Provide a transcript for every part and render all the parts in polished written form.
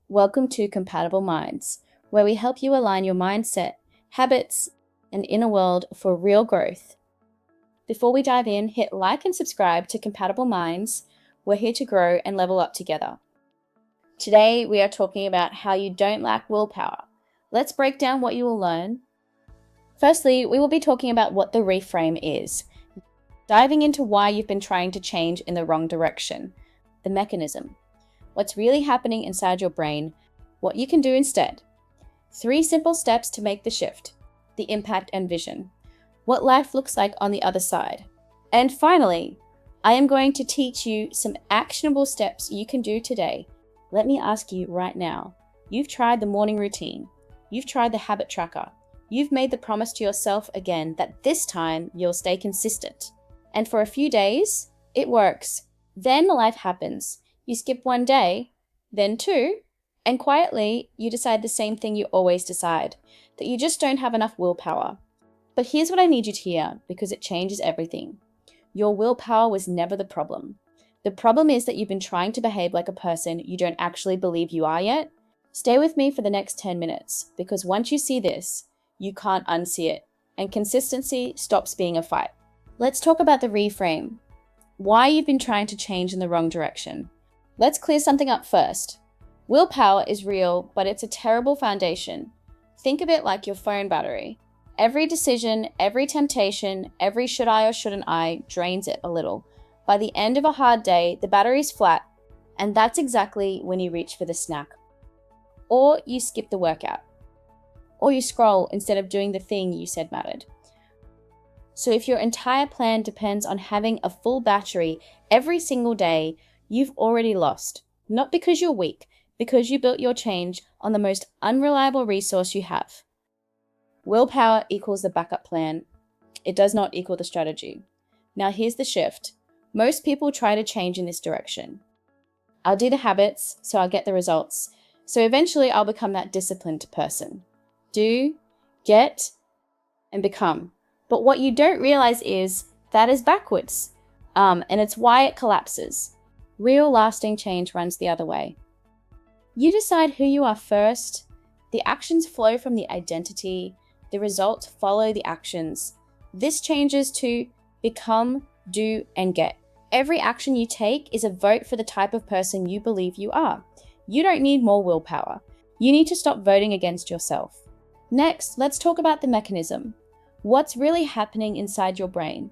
Welcome to Compatible Minds, where we help you align your mindset, habits, and inner world for real growth. Before we dive in, hit like and subscribe to Compatible Minds. We're here to grow and level up together. Today, we are talking about how you don't lack willpower. Let's break down what you will learn. Firstly, we will be talking about what the reframe is, diving into why you've been trying to change in the wrong direction, the mechanism, what's really happening inside your brain, what you can do instead. 3 simple steps to make the shift, the impact and vision, what life looks like on the other side. And finally, I am going to teach you some actionable steps you can do today. Let me ask you right now, you've tried the morning routine, you've tried the habit tracker, you've made the promise to yourself again that this time you'll stay consistent. And for a few days, it works. Then life happens. You skip one day, then 2, and quietly you decide the same thing you always decide, that you just don't have enough willpower. But here's what I need you to hear, because it changes everything. Your willpower was never the problem. The problem is that you've been trying to behave like a person you don't actually believe you are yet. Stay with me for the next 10 minutes, because once you see this, you can't unsee it, and consistency stops being a fight. Let's talk about the reframe. Why you've been trying to change in the wrong direction. Let's clear something up first. Willpower is real, but it's a terrible foundation. Think of it like your phone battery. Every decision, every temptation, every should I or shouldn't I drains it a little. By the end of a hard day, the battery's flat, and that's exactly when you reach for the snack. Or you skip the workout. Or you scroll instead of doing the thing you said mattered. So if your entire plan depends on having a full battery every single day, you've already lost. Not because you're weak, because you built your change on the most unreliable resource you have. Willpower equals the backup plan. It does not equal the strategy. Now here's the shift. Most people try to change in this direction. I'll do the habits, so I'll get the results. So eventually I'll become that disciplined person. Do, get, and become. But what you don't realize is that is backwards. And it's why it collapses. Real lasting change runs the other way. You decide who you are first. The actions flow from the identity. The results follow the actions. This changes to become, do, and get. Every action you take is a vote for the type of person you believe you are. You don't need more willpower. You need to stop voting against yourself. Next, let's talk about the mechanism. What's really happening inside your brain?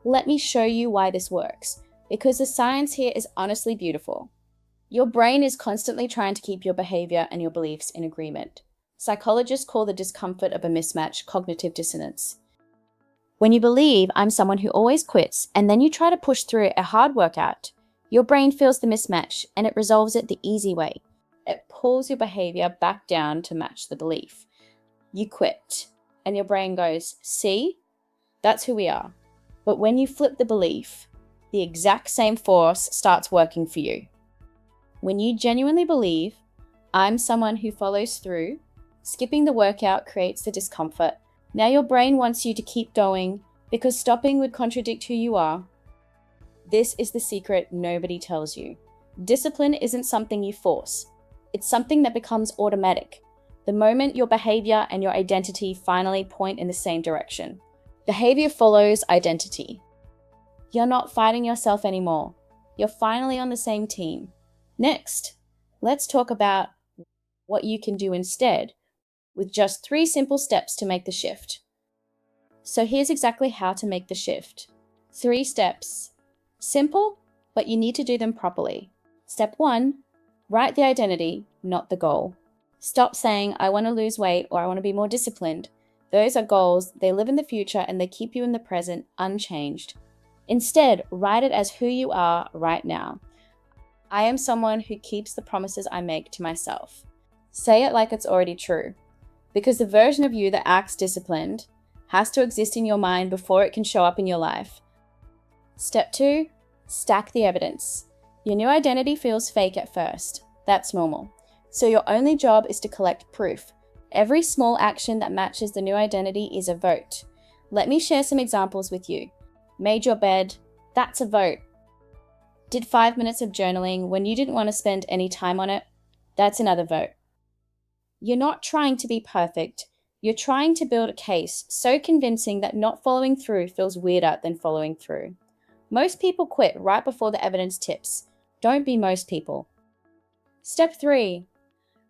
Let me show you why this works, because the science here is honestly beautiful. Your brain is constantly trying to keep your behavior and your beliefs in agreement. Psychologists call the discomfort of a mismatch cognitive dissonance. When you believe I'm someone who always quits, and then you try to push through a hard workout, your brain feels the mismatch and it resolves it the easy way. It pulls your behavior back down to match the belief. You quit, and your brain goes, see, that's who we are. But when you flip the belief, the exact same force starts working for you. When you genuinely believe, I'm someone who follows through, skipping the workout creates the discomfort. Now your brain wants you to keep going because stopping would contradict who you are. This is the secret nobody tells you. Discipline isn't something you force. It's something that becomes automatic. The moment your behavior and your identity finally point in the same direction. Behavior follows identity. You're not fighting yourself anymore. You're finally on the same team. Next, let's talk about what you can do instead with just 3 simple steps to make the shift. So here's exactly how to make the shift. 3 steps. Simple, but you need to do them properly. Step 1, write the identity, not the goal. Stop saying, I want to lose weight or I want to be more disciplined. Those are goals, they live in the future and they keep you in the present unchanged. Instead, write it as who you are right now. I am someone who keeps the promises I make to myself. Say it like it's already true, because the version of you that acts disciplined has to exist in your mind before it can show up in your life. Step 2, stack the evidence. Your new identity feels fake at first. That's normal. So your only job is to collect proof. Every small action that matches the new identity is a vote. Let me share some examples with you. Made your bed, that's a vote. Did 5 minutes of journaling when you didn't want to spend any time on it, That's another vote. You're not trying to be perfect. You're trying to build a case so convincing that not following through feels weirder than following through. Most people quit right before the evidence tips. Don't be most people. Step 3.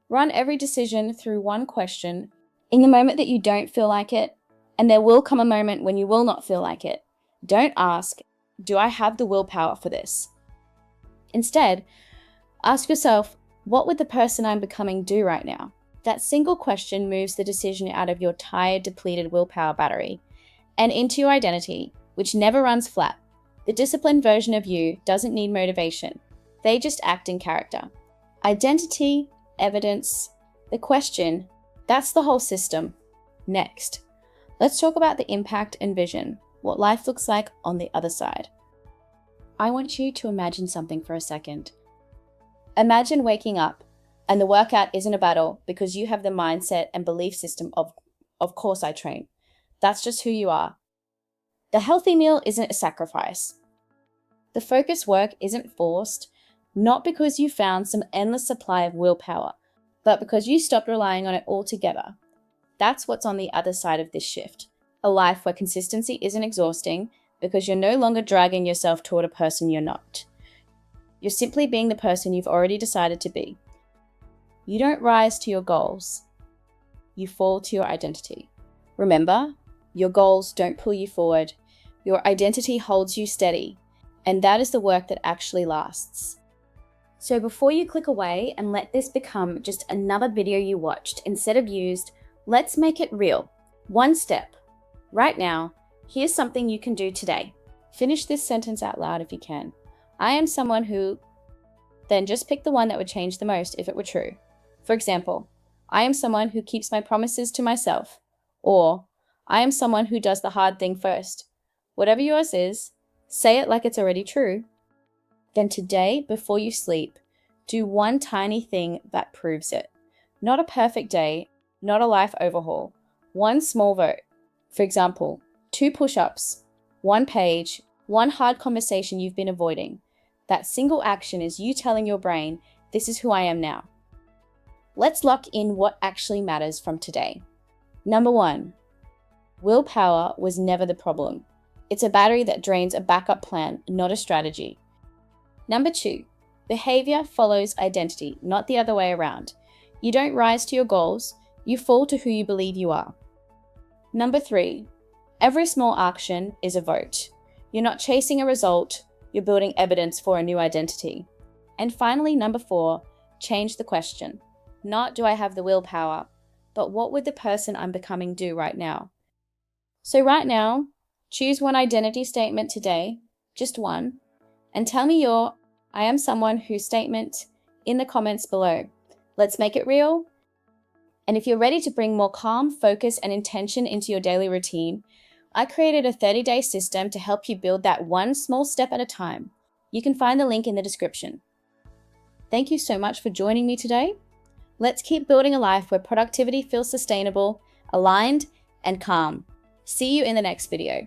Run every decision through one question in the moment that you don't feel like it, and there will come a moment when you will not feel like it. Don't ask, do I have the willpower for this? Instead, ask yourself, what would the person I'm becoming do right now? That single question moves the decision out of your tired, depleted willpower battery and into your identity, which never runs flat. The disciplined version of you doesn't need motivation. They just act in character. Identity, evidence, the question, that's the whole system. Next, let's talk about the impact and vision, what life looks like on the other side. I want you to imagine something for a second. Imagine waking up and the workout isn't a battle because you have the mindset and belief system of course I train. That's just who you are. The healthy meal isn't a sacrifice. The focus work isn't forced, not because you found some endless supply of willpower, but because you stopped relying on it altogether. That's what's on the other side of this shift. A life where consistency isn't exhausting because you're no longer dragging yourself toward a person you're not. You're simply being the person you've already decided to be. You don't rise to your goals. You fall to your identity. Remember, your goals don't pull you forward. Your identity holds you steady. And that is the work that actually lasts. So before you click away and let this become just another video you watched instead of used, let's make it real. One step. Right now, here's something you can do today. Finish this sentence out loud if you can. I am someone who... Then just pick the one that would change the most if it were true. For example, I am someone who keeps my promises to myself. Or, I am someone who does the hard thing first. Whatever yours is, say it like it's already true. Then today, before you sleep, do one tiny thing that proves it. Not a perfect day, not a life overhaul. One small vote. For example, 2 push-ups, 1 page, 1 hard conversation you've been avoiding. That single action is you telling your brain, this is who I am now. Let's lock in what actually matters from today. Number 1, willpower was never the problem. It's a battery that drains a backup plan, not a strategy. Number 2, behaviour follows identity, not the other way around. You don't rise to your goals, you fall to who you believe you are. Number 3, every small action is a vote. You're not chasing a result, you're building evidence for a new identity. And finally, number 4, change the question. Not do I have the willpower, but what would the person I'm becoming do right now? So right now, choose one identity statement today, just one, and tell me your I am someone who statement in the comments below. Let's make it real. And if you're ready to bring more calm, focus, and intention into your daily routine, I created a 30-day system to help you build that one small step at a time. You can find the link in the description. Thank you so much for joining me today. Let's keep building a life where productivity feels sustainable, aligned, and calm. See you in the next video.